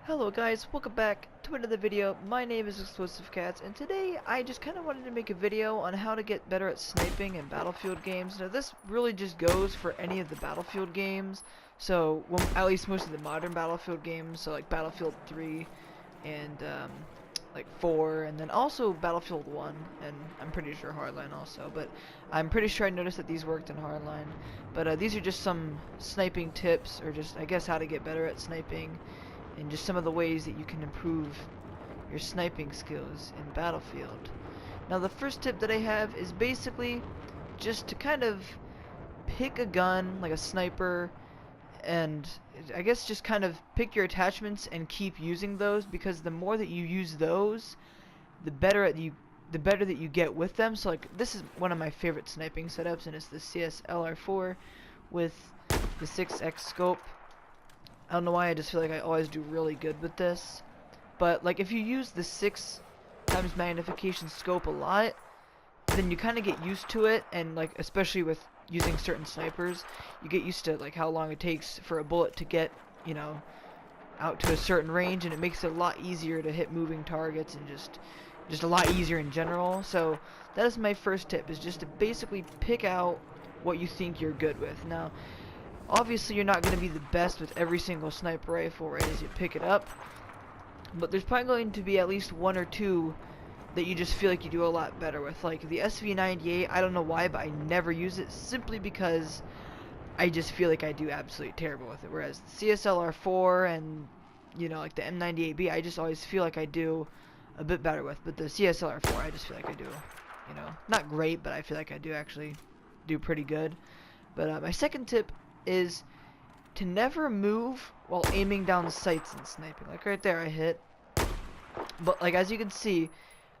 Hello guys, welcome back to another video. My name is Explosive Cats, and today I just kind of wanted to make a video on how to get better at sniping in Battlefield games. Now this really just goes for any of the Battlefield games, so well, at least most of the modern Battlefield games, so like Battlefield 3 and like 4, and then also Battlefield 1, and I'm pretty sure Hardline also, but I'm pretty sure I noticed that these worked in Hardline. But these are just some sniping tips, or just I guess how to get better at sniping and just some of the ways that you can improve your sniping skills in Battlefield. Now the first tip that I have is basically just to kind of pick a gun like a sniper, and I guess just kind of pick your attachments and keep using those, because the more that you use those, the better that you get with them. So like this is one of my favorite sniping setups, and it's the CSLR4 with the 6x scope. I don't know why, I just feel like I always do really good with this. But like if you use the 6 times magnification scope a lot, then you kind of get used to it, and like especially with using certain snipers, you get used to like how long it takes for a bullet to get, you know, out to a certain range, and it makes it a lot easier to hit moving targets, and just a lot easier in general. So that is my first tip, is just to basically pick out what you think you're good with. Now obviously you're not going to be the best with every single sniper rifle right as you pick it up, but there's probably going to be at least one or two that you just feel like you do a lot better with. Like the SV98, I don't know why, but I never use it simply because I just feel like I do absolutely terrible with it. Whereas the CSLR4 and, you know, like the M98B, I just always feel like I do a bit better with. But the CSLR4, I just feel like I do, you know, not great, but I feel like I do actually do pretty good. But my second tip is to never move while aiming down sights and sniping. Like right there I hit, but like as you can see,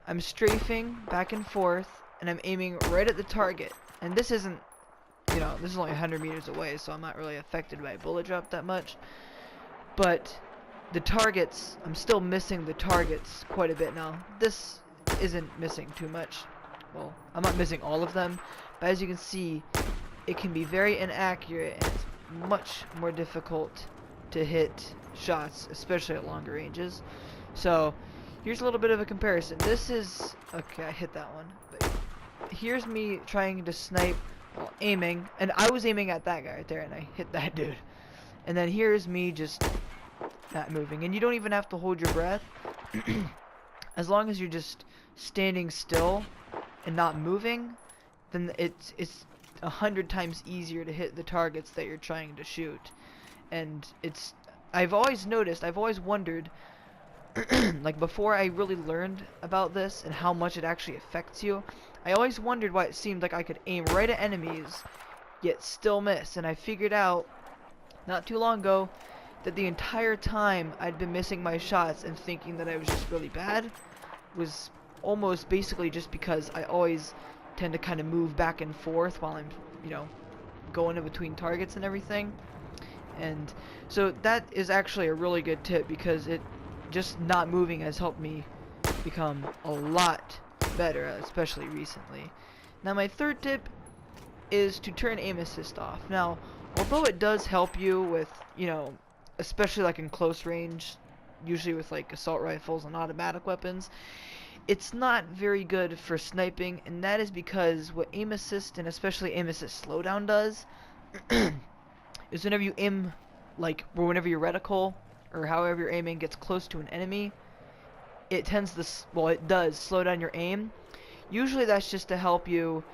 I'm strafing back and forth and I'm aiming right at the target, and this isn't, you know, this is only 100 meters away, so I'm not really affected by bullet drop that much, but the targets, I'm still missing the targets quite a bit. Now this isn't missing too much, well, I'm not missing all of them, but as you can see, it can be very inaccurate, and it's much more difficult to hit shots, especially at longer ranges. So here's a little bit of a comparison. This is, okay, I hit that one, but here's me trying to snipe while aiming, and I was aiming at that guy right there, and I hit that dude. And then here's me just not moving, and you don't even have to hold your breath. As long as you're just standing still and not moving, then it's 100 times easier to hit the targets that you're trying to shoot. And it's, I've always noticed, I've always wondered, like before I really learned about this and how much it actually affects you, I always wondered why it seemed like I could aim right at enemies yet still miss. And I figured out not too long ago that the entire time I'd been missing my shots and thinking that I was just really bad was almost basically just because I always tend to kind of move back and forth while I'm, you know, going in between targets and everything. And so that is actually a really good tip, because it just not moving has helped me become a lot better, especially recently. Now my third tip is to turn aim assist off. Now, although it does help you with, you know, especially like in close range, usually with like assault rifles and automatic weapons, it's not very good for sniping, and that is because what aim assist, and especially aim assist slowdown, does is whenever you aim, like, or whenever your reticle or however you're aiming gets close to an enemy, it tends to, well, it does slow down your aim. Usually that's just to help you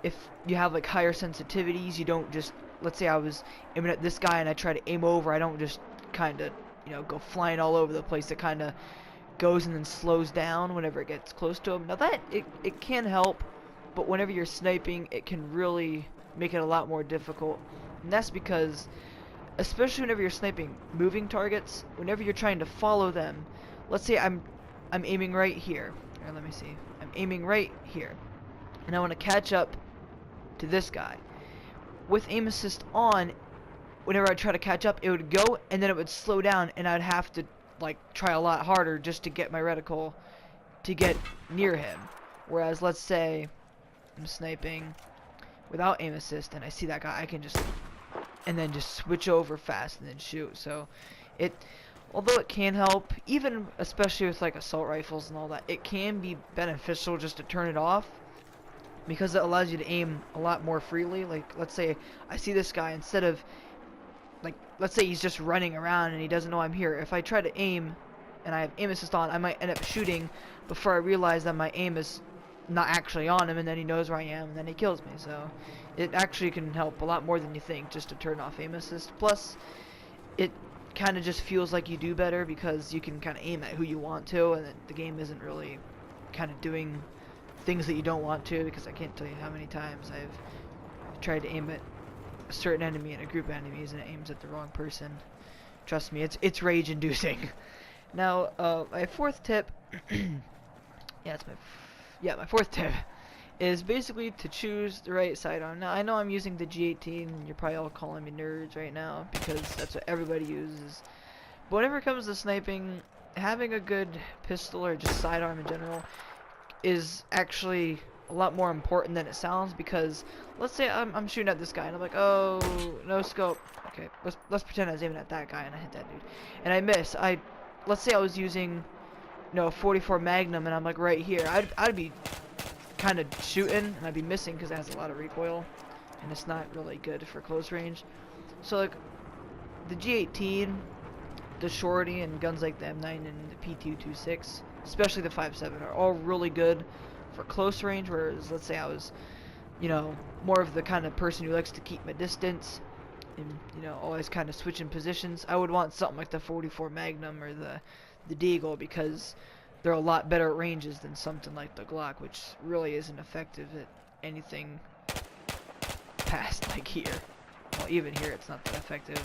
if you have like higher sensitivities. You don't just, let's say I was aiming at this guy and I try to aim over, I don't just kind of, you know, go flying all over the place. It kind of goes and then slows down whenever it gets close to him. Now that it can help, but whenever you're sniping, it can really make it a lot more difficult. And that's because, especially whenever you're sniping moving targets, whenever you're trying to follow them, let's say I'm aiming right here. Here, let me see. I'm aiming right here, and I want to catch up to this guy. With aim assist on, whenever I try to catch up, it would go and then it would slow down, and I'd have to like try a lot harder just to get my reticle to get near him. Whereas let's say I'm sniping without aim assist and I see that guy, I can just, and then just switch over fast and then shoot. So it, although it can help, even especially with like assault rifles and all that, it can be beneficial just to turn it off because it allows you to aim a lot more freely. Like, let's say I see this guy, instead of, like, let's say he's just running around and he doesn't know I'm here. If I try to aim and I have aim assist on, I might end up shooting before I realize that my aim is not actually on him, and then he knows where I am, and then he kills me. So it actually can help a lot more than you think just to turn off aim assist. Plus, it kind of just feels like you do better because you can kind of aim at who you want to, and the game isn't really kind of doing things that you don't want to, because I can't tell you how many times I've tried to aim at a certain enemy and a group of enemies and it aims at the wrong person. Trust me, it's rage inducing. Now, my fourth tip my fourth tip is basically to choose the right sidearm. Now, I know I'm using the G18, and you're probably all calling me nerds right now because that's what everybody uses. But whenever it comes to sniping, having a good pistol or just sidearm in general is actually a lot more important than it sounds, because let's say I'm shooting at this guy and I'm like, oh, no scope. Okay, let's pretend I was aiming at that guy and I hit that dude. And I miss. Let's say I was using, you know, a 44 Magnum and I'm like right here. I'd be kind of shooting and I'd be missing because it has a lot of recoil and it's not really good for close range. So like the G18, the Shorty, and guns like the M9 and the P226, especially the 5.7, are all really good for close range, whereas let's say I was, you know, more of the kind of person who likes to keep my distance and, you know, always kind of switching positions, I would want something like the 44 Magnum or the Deagle, because they're a lot better at ranges than something like the Glock, which really isn't effective at anything past like here. Well, even here it's not that effective.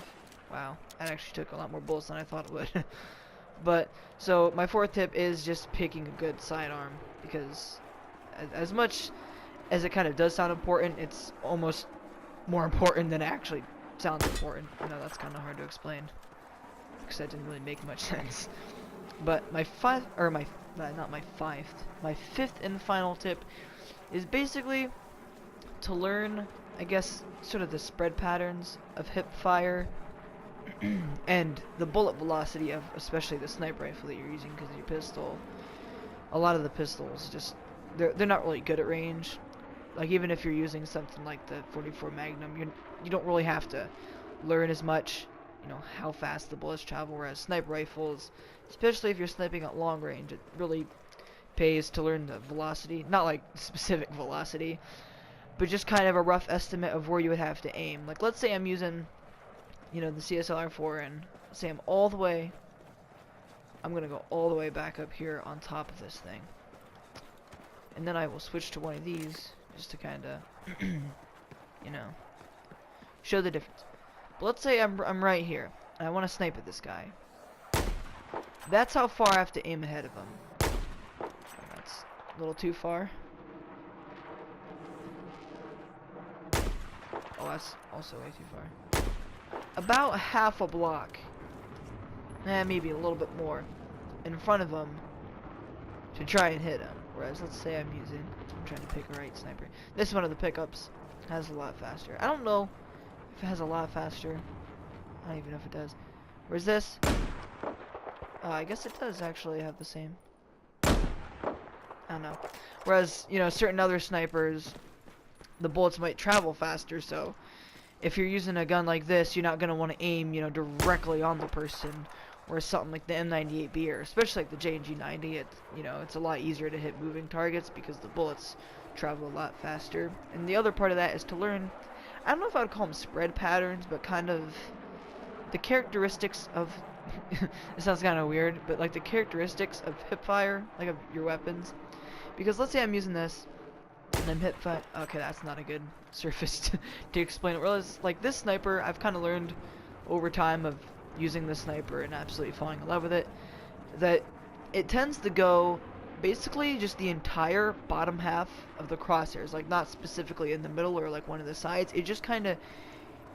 Wow, that actually took a lot more bullets than I thought it would. But, so my fourth tip is just picking a good sidearm, because as much as it kind of does sound important, it's almost more important than it actually sounds important. I know that's kind of hard to explain, because that didn't really make much sense. But my my fifth and final tip is basically to learn, I guess, sort of the spread patterns of hip fire and the bullet velocity of especially the sniper rifle that you're using, because your pistol, a lot of the pistols just they're not really good at range. Like, even if you're using something like the 44 Magnum, you don't really have to learn as much, you know, how fast the bullets travel, whereas sniper rifles, especially if you're sniping at long range, it really pays to learn the velocity, not like specific velocity, but just kind of a rough estimate of where you would have to aim. Like, let's say I'm using, you know, the CSLR4, and say I'm gonna go all the way back up here on top of this thing, and then I will switch to one of these just to kind of you know, show the difference. But let's say I'm right here and I want to snipe at this guy. That's how far I have to aim ahead of him. That's a little too far. Oh, that's also way too far. About half a block, maybe a little bit more, in front of him to try and hit him. Whereas, let's say I'm trying to pick a right sniper. This one of the pickups has a lot faster. I don't know if it has a lot faster. I don't even know if it does. Whereas this, I guess it does actually have the same. I don't know. Whereas, you know, certain other snipers, the bullets might travel faster, so if you're using a gun like this, you're not going to want to aim, you know, directly on the person. Whereas something like the M98B, or especially like the J&G 90, you know, it's a lot easier to hit moving targets because the bullets travel a lot faster. And the other part of that is to learn, I don't know if I would call them spread patterns, but kind of the characteristics of it sounds kind of weird, but like the characteristics of hip fire, like of your weapons. Because let's say I'm using this and I'm hip fire. Okay, that's not a good surface to explain it. Whereas like this sniper, I've kind of learned over time of using the sniper and absolutely falling in love with it, that it tends to go basically just the entire bottom half of the crosshairs, like not specifically in the middle or like one of the sides. It just kind of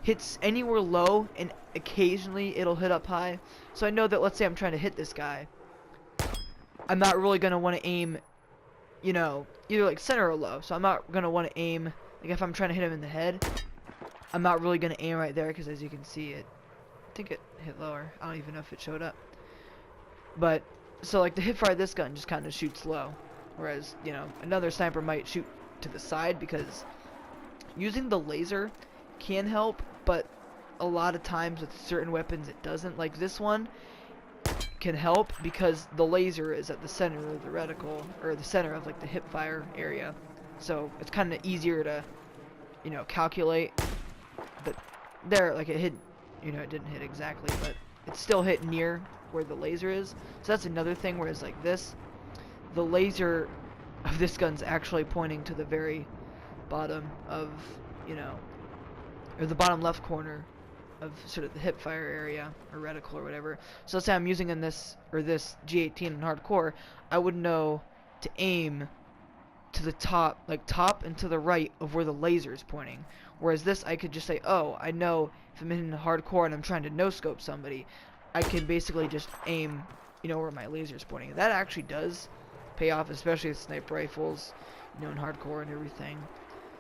hits anywhere low, and occasionally it'll hit up high. So I know that, let's say I'm trying to hit this guy, I'm not really going to want to aim, you know, either like center or low. So I'm not going to want to aim, like if I'm trying to hit him in the head, I'm not really going to aim right there, because as you can see, it think it hit lower. I don't even know if it showed up. But so like the hipfire of this gun just kind of shoots low, whereas you know another sniper might shoot to the side, because using the laser can help, but a lot of times with certain weapons it doesn't. Like this one can help because the laser is at the center of the reticle, or the center of like the hipfire area, so it's kind of easier to, you know, calculate. But there, like it hit, you know, it didn't hit exactly, but it still hit near where the laser is. So that's another thing, whereas like this, the laser of this gun's actually pointing to the very bottom of, you know, or the bottom left corner of sort of the hipfire area or reticle or whatever. So let's say I'm using in this, or this G18 in hardcore, I would know to aim to the top, like top and to the right of where the laser is pointing. Whereas this, I could just say, oh, I know if I'm in hardcore and I'm trying to no-scope somebody, I can basically just aim, you know, where my laser is pointing. That actually does pay off, especially with sniper rifles, you know, in hardcore and everything.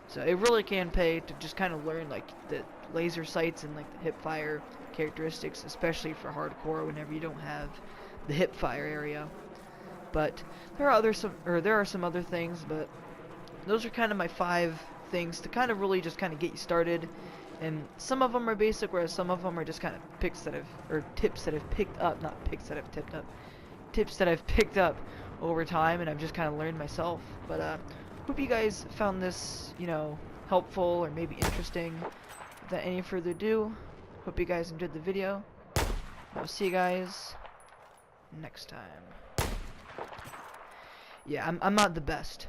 So it really can pay to just kind of learn like the laser sights and like the hipfire characteristics, especially for hardcore whenever you don't have the hipfire area. But there are some other things, but those are kind of my 5 things to kind of really just kind of get you started. And some of them are basic, whereas some of them are just kind of tips that I've picked up, not picks that I've tipped up, tips that I've picked up over time, and I've just kind of learned myself. But hope you guys found this, you know, helpful or maybe interesting. Without any further ado, hope you guys enjoyed the video. I'll see you guys next time. Yeah, I'm not the best.